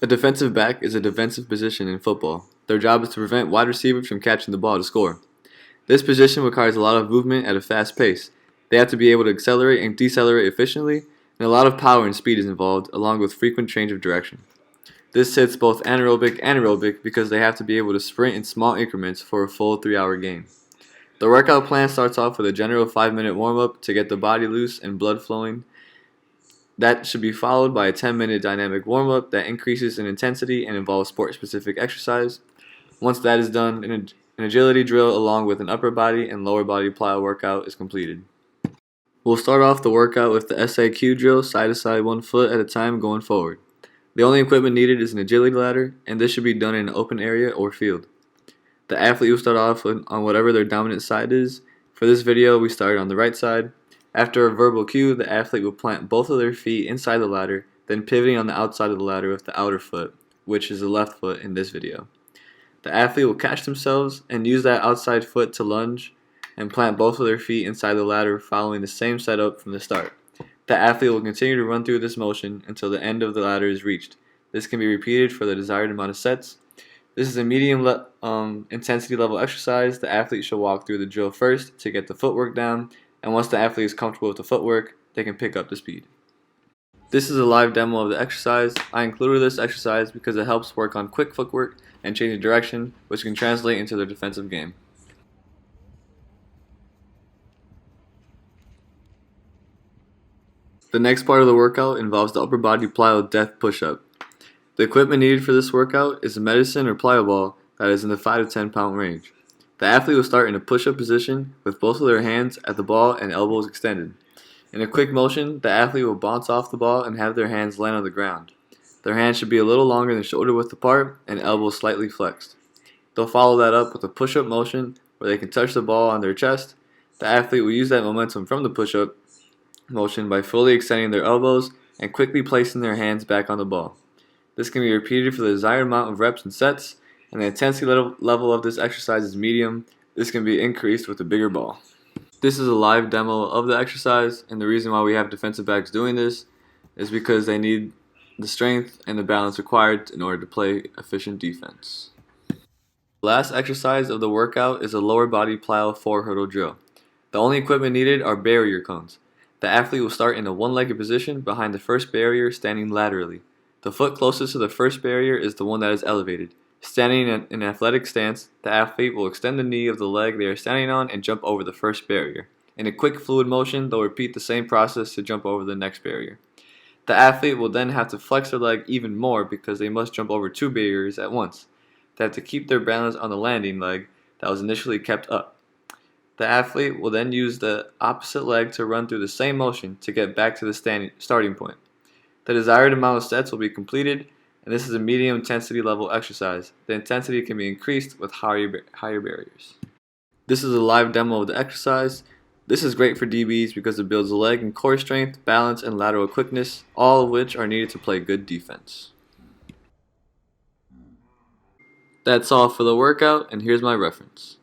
A defensive back is a defensive position in football. Their job is to prevent wide receivers from catching the ball to score. This position requires a lot of movement at a fast pace. They have to be able to accelerate and decelerate efficiently, and a lot of power and speed is involved, along with frequent change of direction. This hits both anaerobic and aerobic because they have to be able to sprint in small increments for a full 3-hour game. The workout plan starts off with a general 5-minute warm-up to get the body loose and blood flowing. That should be followed by a 10-minute dynamic warm-up that increases in intensity and involves sport-specific exercise. Once that is done, an agility drill along with an upper body and lower body plyo workout is completed. We'll start off the workout with the SAQ drill, side to side 1 foot at a time going forward. The only equipment needed is an agility ladder, and this should be done in an open area or field. The athlete will start off on whatever their dominant side is. For this video, we started on the right side. After a verbal cue, the athlete will plant both of their feet inside the ladder, then pivoting on the outside of the ladder with the outer foot, which is the left foot in this video. The athlete will catch themselves and use that outside foot to lunge and plant both of their feet inside the ladder following the same setup from the start. The athlete will continue to run through this motion until the end of the ladder is reached. This can be repeated for the desired amount of sets. This is a medium intensity level exercise. The athlete should walk through the drill first to get the footwork down, and once the athlete is comfortable with the footwork, they can pick up the speed. This is a live demo of the exercise. I included this exercise because it helps work on quick footwork and change of direction, which can translate into their defensive game. The next part of the workout involves the upper body plyo death push-up. The equipment needed for this workout is a medicine or plyo ball that is in the 5 to 10 pound range. The athlete will start in a push-up position with both of their hands at the ball and elbows extended. In a quick motion, the athlete will bounce off the ball and have their hands land on the ground. Their hands should be a little longer than shoulder width apart and elbows slightly flexed. They'll follow that up with a push-up motion where they can touch the ball on their chest. The athlete will use that momentum from the push-up motion by fully extending their elbows and quickly placing their hands back on the ball. This can be repeated for the desired amount of reps and sets, and the intensity level of this exercise is medium. This can be increased with a bigger ball. This is a live demo of the exercise, and the reason why we have defensive backs doing this is because they need the strength and the balance required in order to play efficient defense. The last exercise of the workout is a lower body plyo 4-hurdle drill. The only equipment needed are barrier cones. The athlete will start in a one-legged position behind the first barrier, standing laterally. The foot closest to the first barrier is the one that is elevated. Standing in an athletic stance, the athlete will extend the knee of the leg they are standing on and jump over the first barrier. In a quick fluid motion, they'll repeat the same process to jump over the next barrier. The athlete will then have to flex their leg even more because they must jump over 2 barriers at once. They have to keep their balance on the landing leg that was initially kept up. The athlete will then use the opposite leg to run through the same motion to get back to the starting point. The desired amount of sets will be completed, and this is a medium intensity level exercise. The intensity can be increased with higher barriers. This is a live demo of the exercise. This is great for DBs because it builds leg and core strength, balance, and lateral quickness, all of which are needed to play good defense. That's all for the workout, and here's my reference.